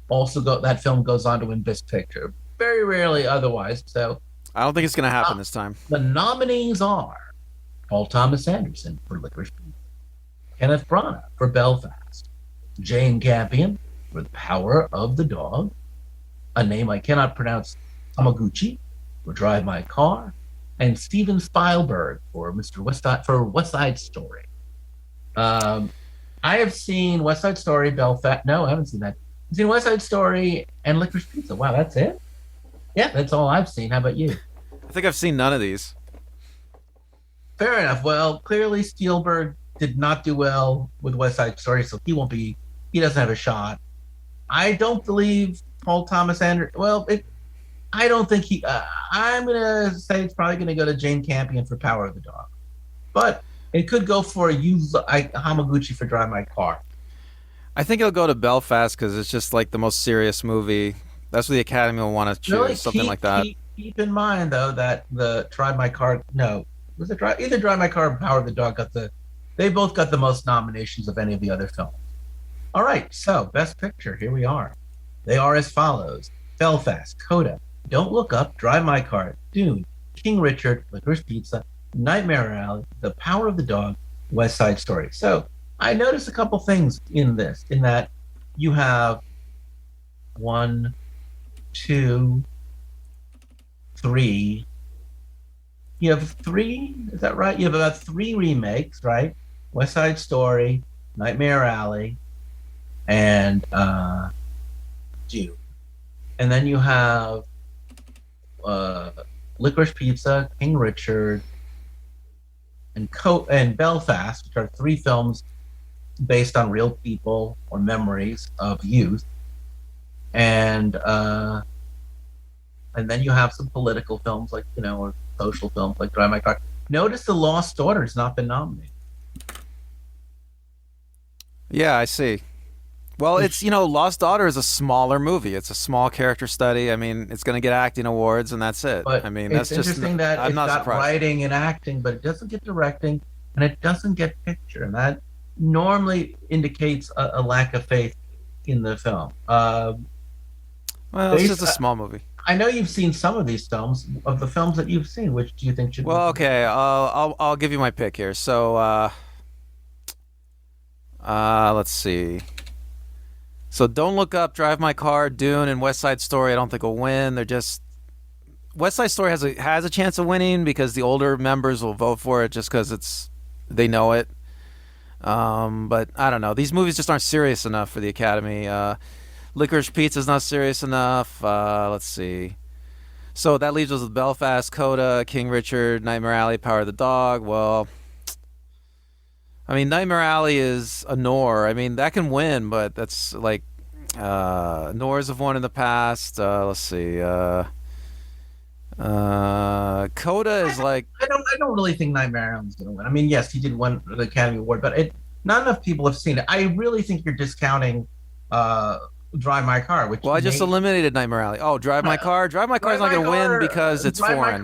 that film goes on to win Best Picture. Very rarely otherwise. So I don't think it's gonna happen this time. the nominees are Paul Thomas Anderson for Licorice Pizza, Kenneth Branagh for Belfast, Jane Campion for The Power of the Dog, a name I cannot pronounce, Hamaguchi for Drive My Car, and Steven Spielberg for West Side Story. I have seen West Side Story, Belfast. No, I haven't seen that. I've seen West Side Story and Licorice Pizza. Wow, that's it? Yeah, that's all I've seen. How about you? I think I've seen none of these. Fair enough. Well, clearly Spielberg did not do well with West Side Story, so he doesn't have a shot. I don't believe Paul Thomas Anderson. Well, I don't think I'm going to say it's probably going to go to Jane Campion for Power of the Dog. But it could go for Hamaguchi for Drive My Car. I think it'll go to Belfast because it's just like the most serious movie. That's what the Academy will want to choose, Really something like that. Keep in mind, though, that the Drive My Car, no, was it either Drive My Car or Power of the Dog they both got the most nominations of any of the other films. All right, so Best Picture, here we are. They are as follows: Belfast, CODA, Don't Look Up, Drive My Car, Dune, King Richard, Licorice Pizza, Nightmare Alley, The Power of the Dog, West Side Story. So I noticed a couple things in that you have 1, 2, 3. You have 3, is that right? You have about 3 remakes, right? West Side Story, Nightmare Alley, and Dune. And then you have Licorice Pizza, King Richard, and Belfast, which are 3 films based on real people or memories of youth. And then you have some political films or social films like Drive My Car. Notice The Lost Daughter has not been nominated. Yeah, I see. Well, it's, Lost Daughter is a smaller movie. It's a small character study. I mean, it's going to get acting awards, and that's it. But I mean, it's that's just interesting that I'm it's not got surprised. writing and acting, but it doesn't get directing, and it doesn't get picture, and that normally indicates a lack of faith in the film. Well, it's just a small movie. I know you've seen some of these films. Of the films that you've seen, which do you think should? Well, okay, I'll give you my pick here. So, let's see. So, Don't Look Up, Drive My Car, Dune, and West Side Story. I don't think will win. They're just West Side Story has a chance of winning because the older members will vote for it just because they know it. But I don't know. These movies just aren't serious enough for the Academy. Licorice Pizza is not serious enough. Let's see. So that leaves us with Belfast, CODA, King Richard, Nightmare Alley, Power of the Dog. Well, I mean, Nightmare Alley is a Noir. I mean, that can win, but that's like Noirs have won in the past. Let's see. CODA is like I don't really think Nightmare Alley is going to win. I mean, yes, he did win the Academy Award, but not enough people have seen it. I really think you're discounting Drive My Car, which I just eliminated Nightmare Alley. Oh, Drive My Car. Drive My Car is not going to win because it's Drive foreign.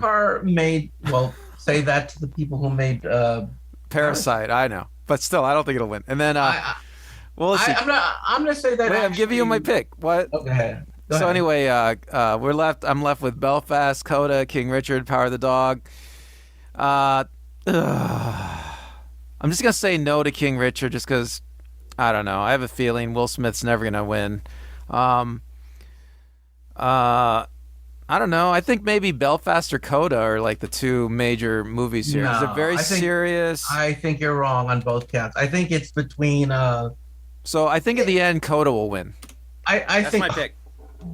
My Car say that to the people who made Parasite. I know, but still, I don't think it'll win. And then, let's see. I'm going to say that. Wait, I'm giving you my pick. What? Okay. Go So ahead. anyway, I'm left with Belfast, CODA, King Richard, Power of the Dog. I'm just gonna say no to King Richard just because I don't know. I have a feeling Will Smith's never gonna win. I don't know. I think maybe Belfast or CODA are like the 2 major movies here. No, They're very serious. I think you're wrong on both counts. I think it's between. So I think at the end, CODA will win. I That's think. my pick.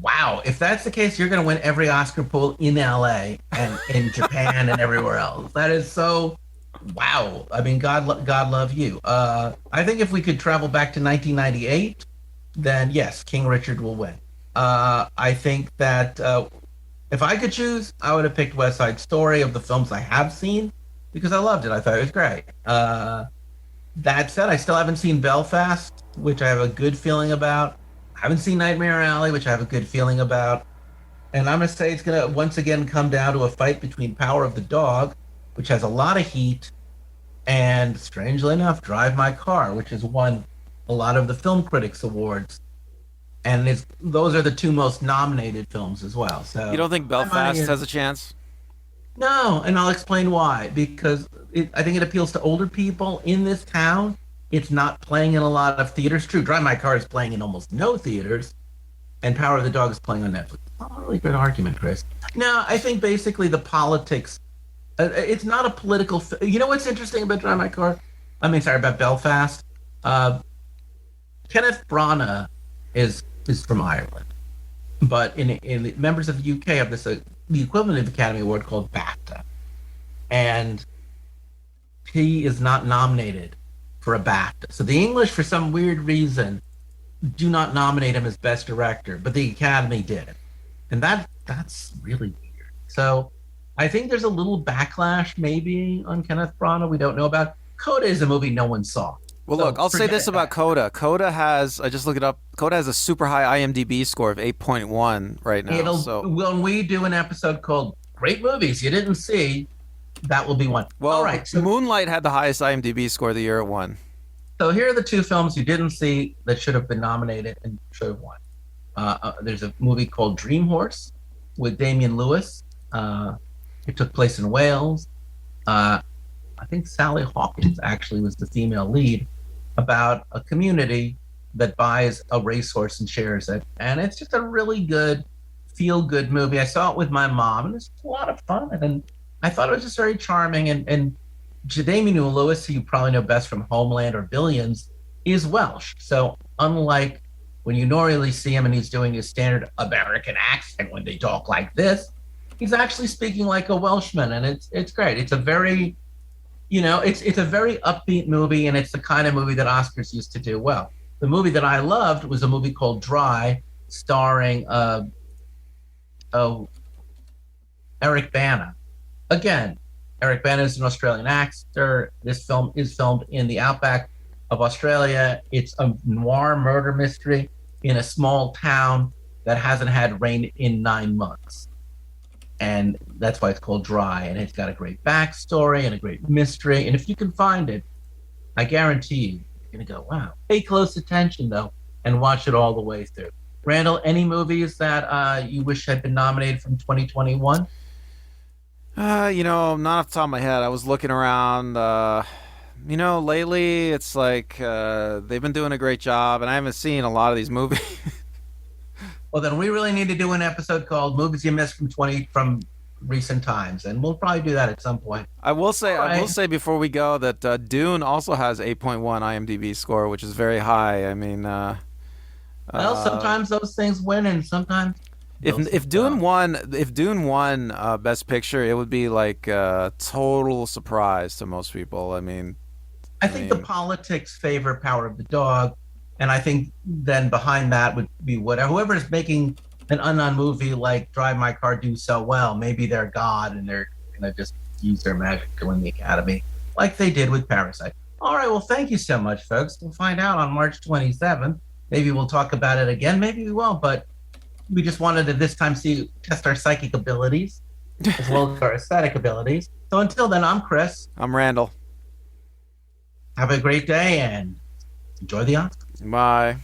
Wow, if that's the case, you're going to win every Oscar pool in LA and in Japan and everywhere else. That is so. Wow. I mean, God love you. I think if we could travel back to 1998, then yes, King Richard will win. I think that if I could choose, I would have picked West Side Story of the films I have seen because I loved it. I thought it was great. That said, I still haven't seen Belfast, which I have a good feeling about. I haven't seen Nightmare Alley, which I have a good feeling about. And I'm going to say it's going to once again come down to a fight between Power of the Dog, which has a lot of heat, and strangely enough, Drive My Car, which has won a lot of the Film Critics Awards. and those are the two most nominated films as well. You So don't think my money Belfast is has a chance? no, and I'll explain why. Because I think it appeals to older people in this town. It's not playing in a lot of theaters. True, Drive My Car is playing in almost no theaters, and Power of the Dog is playing on Netflix. Not a really good argument, Chris. No, I think basically the politics. It's not a political. You know what's interesting about Drive My Car? I mean, sorry about Belfast. Uh, Kenneth Branagh is from Ireland, but in the members of the UK have this the equivalent of the Academy Award called BAFTA, and he is not nominated for a BAFTA. So the English, for some weird reason, do not nominate him as Best Director, but the Academy did, and that's really weird. So I think there's a little backlash maybe on Kenneth Branagh we don't know about. CODA is a movie no one saw. Well, So look, I'll say this forget about that. CODA. CODA has, I just looked it up, CODA has a super high IMDb score of 8.1 right now. It'll So, when we do an episode called "Great Movies You Didn't See," that will be one. All well, right, Moonlight had the highest IMDb score the year it won. so here are the two films you didn't see that should have been nominated and should have won. There's a movie called Dream Horse with Damian Lewis. It took place in Wales. I think Sally Hawkins actually was the female lead, about a community that buys a racehorse and shares it. And it's just a really good, feel good movie. I saw it with my mom, and it's a lot of fun. And I thought it was just very charming. And Damian Lewis, who you probably know best from Homeland or Billions, is Welsh. So unlike when you normally see him and he's doing his standard American accent when they talk like this, he's actually speaking like a Welshman, and it's great. It's a very it's a very upbeat movie, and it's the kind of movie that Oscars used to do well. The movie that I loved was a movie called Dry, starring oh, Eric Bana. Again, Eric Bana is an Australian actor. This film is filmed in the outback of Australia. It's a noir murder mystery in a small town that hasn't had rain in 9 months. And that's why it's called Dry. And it's got a great backstory and a great mystery. And if you can find it, I guarantee you're going to go, wow. Pay close attention, though, and watch it all the way through. Randall, any movies that you wish had been nominated from 2021? Not off the top of my head. I was looking around. Lately it's like they've been doing a great job, and I haven't seen a lot of these movies. Well, then we really need to do an episode called "Movies You Missed from Recent Times," and we'll probably do that at some point. I will say, All I will right. say before we go that Dune also has 8.1 IMDb score, which is very high. I mean, Well, sometimes those things win, and sometimes if those if don't. Dune won Best Picture, it would be like a total surprise to most people. I think the politics favor Power of the Dog, and I think then behind that would be whoever is making an unknown movie like Drive My Car do so well. Maybe they're God and they're gonna just use their magic to win the Academy, like they did with Parasite. All right, well, thank you so much, folks. We'll find out on March 27th. Maybe we'll talk about it again. Maybe we won't, but we just wanted to this time test our psychic abilities as well as our aesthetic abilities. So until then, I'm Chris. I'm Randall. Have a great day and enjoy the Oscars. Bye.